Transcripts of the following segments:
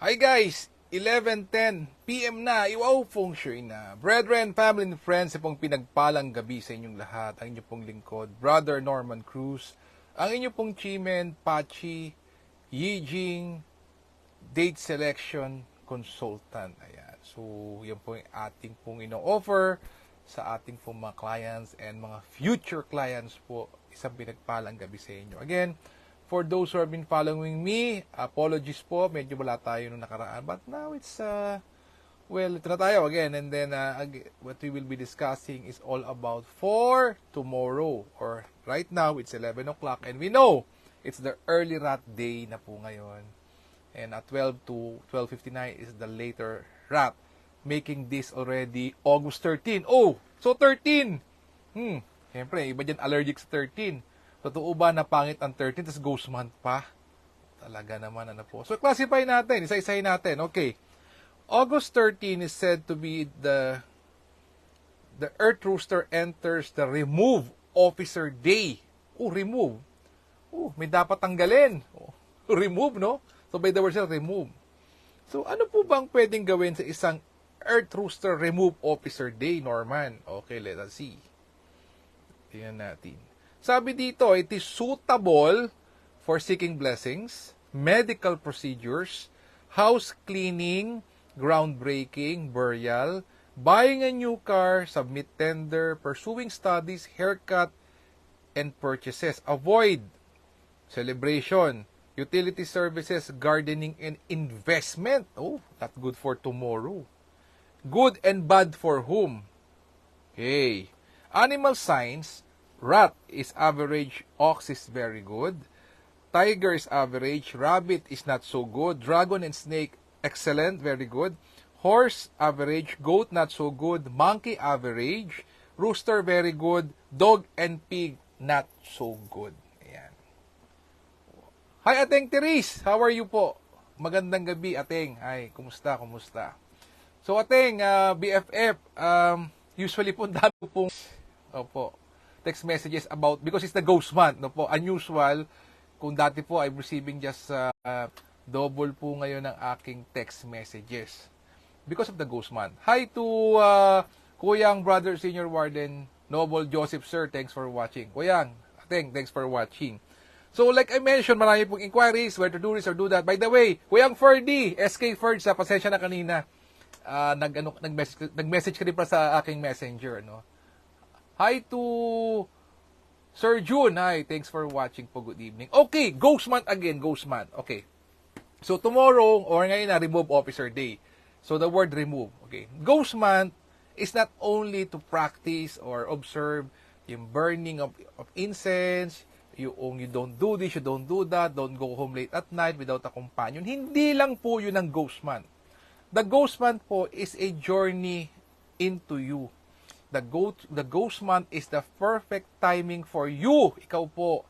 Hi guys! 11:10 PM na, iwaw feng shui na. Brethren, family and friends, pong pinagpalang gabi sa inyong lahat. Ang inyong pong lingkod, Brother Norman Cruz. Ang inyong pong Chimen, Pachi, Yijing, Date Selection Consultant. Ayan. So, yan po yung ating pong ino-offer sa ating pong mga clients and mga future clients po. Isang pinagpalang gabi sa inyo. Again, for those who have been following me, apologies po, medyo wala tayo nung nakaraan. But now it's, well, ito na tayo again. And then, what we will be discussing is all about for tomorrow. Or right now, it's 11 o'clock. And we know, it's the early rat day na po ngayon. And at 12 to 12:59 is the later rat. Making this already August 13. Oh, so 13! Siyempre, iba dyan allergic sa 13. Totoo ba na pangit ang 13, tas ghost month pa? Talaga naman, ano po. So, classify natin, isa-isahin natin. Okay. August 13 is said to be the Earth Rooster enters the Remove Officer Day. Oh, remove. Oh, may dapat tanggalin. Oh, remove, no? So, by the word, remove. So, ano po bang pwedeng gawin sa isang Earth Rooster Remove Officer Day, Norman? Okay, let us see. Tingnan natin. Sabi dito, it is suitable for seeking blessings, medical procedures, house cleaning, groundbreaking, burial, buying a new car, submit tender, pursuing studies, haircut, and purchases. Avoid celebration, utility services, gardening, and investment. Oh, not good for tomorrow. Good and bad for whom? Okay. Animal signs, rat is average, ox is very good, tiger is average, rabbit is not so good, dragon and snake, excellent, very good, horse, average, goat, not so good, monkey, average, rooster, very good, dog and pig, not so good. Ayan. Hi, Ateng Therese! How are you po? Magandang gabi, Ateng. Hi, kumusta, kumusta? So, Ateng, BFF, usually po, dami pong, opo, text messages about, because it's the ghost month, no po, unusual, kung dati po I'm receiving just double po ngayon ng aking text messages because of the ghost month. Hi to Kuyang Brother Senior Warden Noble Joseph Sir, thanks for watching. Kuyang, thanks for watching. So like I mentioned, marami pong inquiries where to do this or do that. By the way, Kuyang Ferdy, SK Ferdy, sa pasensya na kanina, nag-message ka rin pa sa aking messenger, no? Hi to Sir June. Hi, thanks for watching po. Good evening. Okay, Ghost Month again. Ghost Month. Okay. So tomorrow, or ngayon na, Remove Officer Day. So the word remove. Okay. Ghost Month is not only to practice or observe yung burning of incense, yung you don't do this, you don't do that, don't go home late at night without a companion. Hindi lang po yun ang Ghost Month. The Ghost Month po is a journey into you. The ghost month is the perfect timing for you, ikaw po,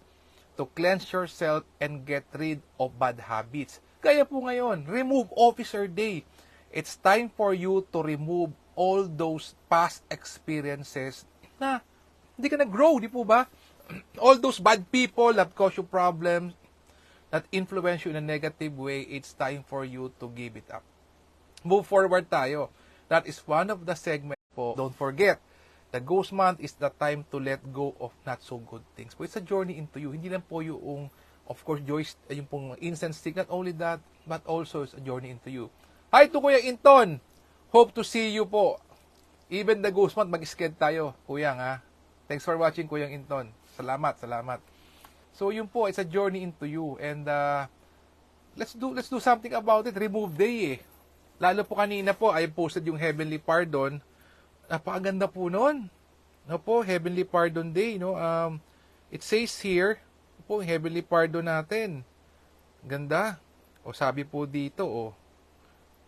to cleanse yourself and get rid of bad habits. Kaya po ngayon, Remove Officer Day. It's time for you to remove all those past experiences na hindi ka nag-grow, di po ba? All those bad people that cause you problems, that influence you in a negative way, it's time for you to give it up. Move forward tayo. That is one of the segments po. Don't forget, the ghost month is the time to let go of not so good things. But it's a journey into you. Hindi lang po yung, of course, yung pong incense stick. Not only that, but also it's a journey into you. Hi to Kuya Inton. Hope to see you po. Even the ghost month, mag-sked tayo. Kuya nga. Thanks for watching, Kuya Inton. Salamat, salamat. So yun po, it's a journey into you. And let's do something about it. Remove day eh. Lalo po kanina po, I posted yung Heavenly Pardon. Napakaganda po noon. No po, Heavenly Pardon Day, no? It says here, po, Heavenly Pardon natin. Ganda. O sabi po dito, o.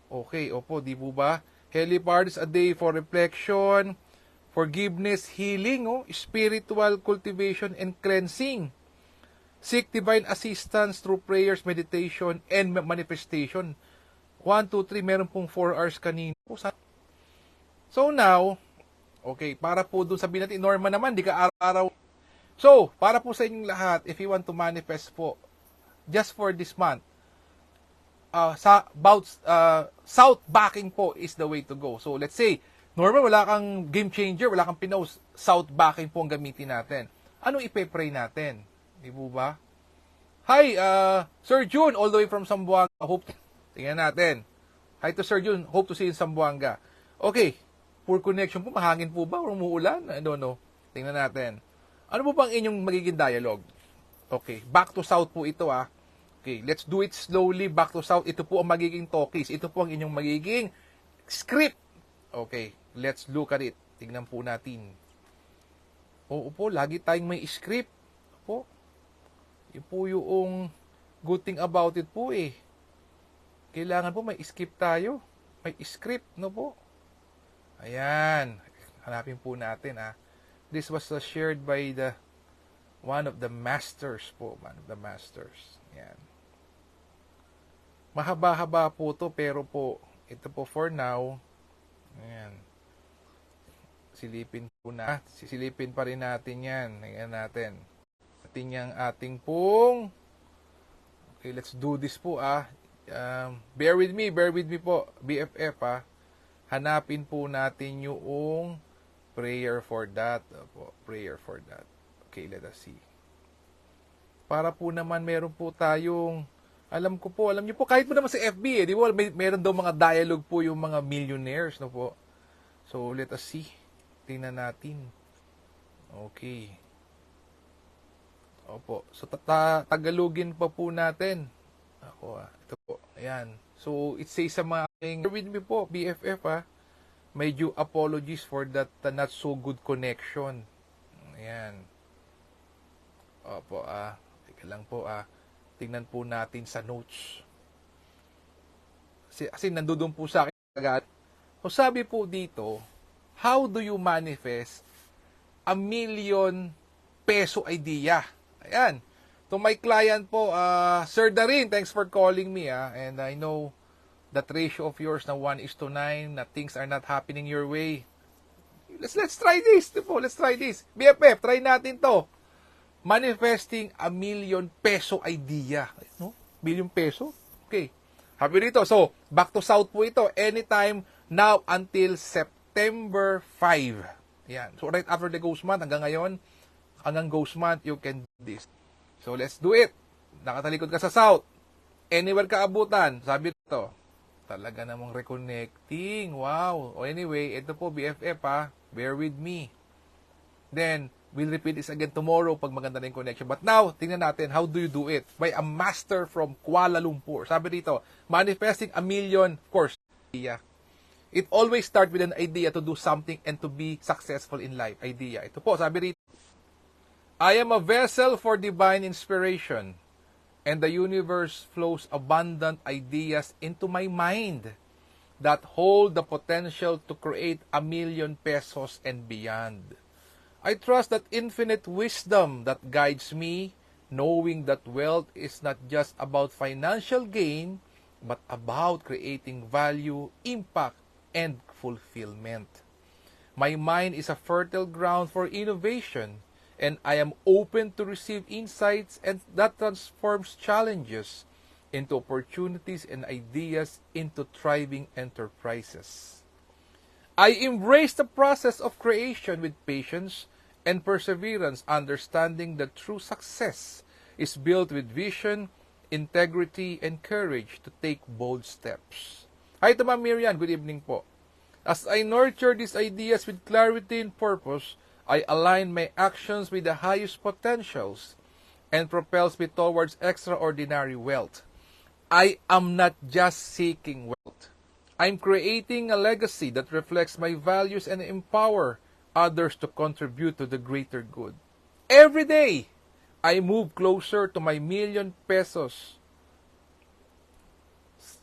Okay, opo, di po ba? Heavenly Pardon is a day for reflection, forgiveness, healing, spiritual cultivation and cleansing. Seek divine assistance through prayers, meditation, and manifestation. 1, 2, 3, meron pong 4 hours kanina. So now, okay, para po doon sabihin natin, Norma naman, di ka araw-araw. So, para po sa inyong lahat, if you want to manifest po, just for this month, south backing po is the way to go. So let's say, normal wala kang game changer, wala kang pinost, south backing po ang gamitin natin. Anong ipe-pray natin? Di po ba? Hi, Sir June, all the way from Zamboanga. Tingnan natin. Hi to Sir June, hope to see you in Zamboanga. Okay, poor connection po, mahangin po ba? Or umuulan? I don't know. Tingnan natin. Ano po bang inyong magiging dialogue? Okay, back to south po ito ah. Okay, let's do it slowly. Back to south. Ito po ang magiging talkies. Ito po ang inyong magiging script. Okay, let's look at it. Tingnan po natin. Oo po, lagi tayong may script. Po. Yun po yung good thing about it po eh. Kailangan po may script tayo. May script, no po? Ayan. Hanapin po natin ah. This was shared by one of the masters po. One of the masters. Ayan. Mahaba-haba po to pero po, ito po for now. Ayan. Sisilipin pa rin natin yan. Ayan natin. Atin yung ating pong. Okay, let's do this po ah. Bear with me po. BFF ah. Hanapin po natin yung prayer for that. Prayer for that. Okay, let us see. Para po naman meron po tayong, alam niyo po, kahit mo naman sa FB eh, di ba, meron daw mga dialogue po yung mga millionaires, no po. So, let us see. Tingnan natin. Okay. Opo. So, tagalogin pa po natin. Ito po. Ayan. So, it says sa mga aking, with me po, BFF medyo apologies for that not so good connection. Ayan. Opo, teka lang po, tingnan po natin sa notes. Kasi nandoon po sa akin agad. So, sabi po dito, how do you manifest a million peso idea? Ayan. To my client po, Sir Darin, thanks for calling me. And I know that ratio of yours na 1:9, na things are not happening your way. Let's try this. Let's try this. BFF, try natin to. Manifesting a million peso idea. No? Million peso? Okay. Happy rito. So, back to south po ito. Anytime now until September 5. Yan. So, right after the ghost month, hanggang ngayon, hanggang ghost month, you can do this. So, let's do it. Nakatalikod ka sa south. Anywhere ka abutan. Sabi rito. Talaga namang reconnecting. Wow. O anyway, ito po, BFF Bear with me. Then, we'll repeat this again tomorrow pag maganda na yung connection. But now, tingnan natin, how do you do it? By a master from Kuala Lumpur. Sabi dito, manifesting a million, of course, idea. It always starts with an idea to do something and to be successful in life. Idea. Ito po, sabi dito, I am a vessel for divine inspiration, and the universe flows abundant ideas into my mind that hold the potential to create a million pesos and beyond. I trust that infinite wisdom that guides me, knowing that wealth is not just about financial gain, but about creating value, impact, and fulfillment. My mind is a fertile ground for innovation, and I am open to receive insights and that transforms challenges into opportunities and ideas into thriving enterprises. I embrace the process of creation with patience and perseverance, understanding that true success is built with vision, integrity, and courage to take bold steps. Hi to Ma'am Miriam, good evening po. As I nurture these ideas with clarity and purpose, I align my actions with the highest potentials and propels me towards extraordinary wealth. I am not just seeking wealth. I'm creating a legacy that reflects my values and empower others to contribute to the greater good. Every day, I move closer to my million pesos.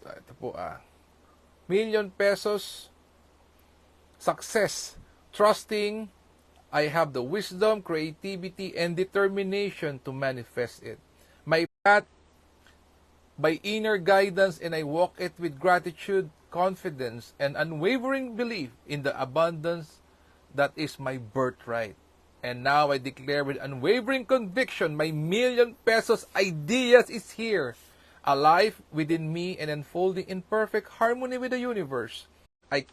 Ito po million pesos success, trusting I have the wisdom, creativity, and determination to manifest it. My path by inner guidance, and I walk it with gratitude, confidence, and unwavering belief in the abundance that is my birthright. And now I declare with unwavering conviction, my million pesos ideas is here. alive within me and unfolding in perfect harmony with the universe. I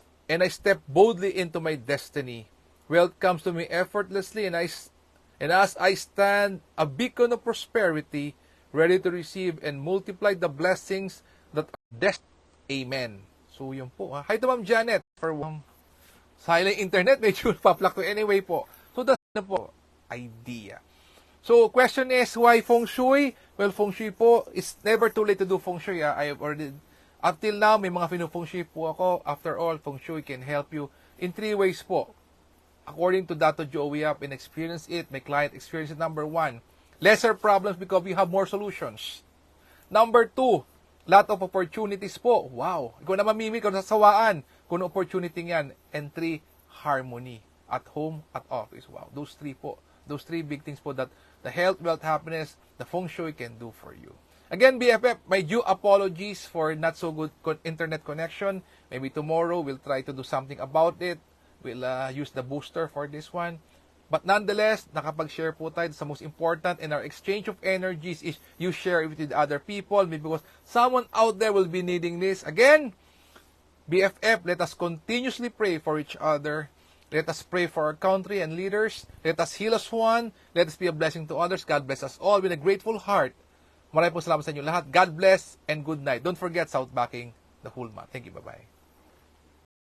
step boldly into my destiny. Wealth comes to me effortlessly, and as I stand, a beacon of prosperity, ready to receive and multiply the blessings that are destined. Amen. So, yun po. Hi to Ma'am Janet for silent internet. Medyo pa-fluctuate. Anyway po. So, that's na po idea. So, question is, why Feng Shui? Well, Feng Shui po, it's never too late to do Feng Shui. I have already, up till now, may mga Feng Shui po ako. After all, Feng Shui can help you in 3 ways po. According to Dr. Joey Yap, and experience it, my client experienced it. Number 1, lesser problems because we have more solutions. Number 2, lot of opportunities po. Wow! Ikaw na mamimili, ikaw na sasawaan kung opportunity yan. And 3, harmony. At home, at office. Wow. Those 3 po. Those 3 big things po that the health, wealth, happiness, the Feng Shui can do for you. Again, BFF, my due apologies for not so good internet connection. Maybe tomorrow we'll try to do something about it. We'll use the booster for this one. But nonetheless, nakapag-share po tayo sa most important, and our exchange of energies is you share it with other people, maybe because someone out there will be needing this. Again, BFF, let us continuously pray for each other. Let us pray for our country and leaders. Let us heal as one. Let us be a blessing to others. God bless us all with a grateful heart. Maraming po salamat sa inyo lahat. God bless and good night. Don't forget, South backing the whole month. Thank you. Bye-bye.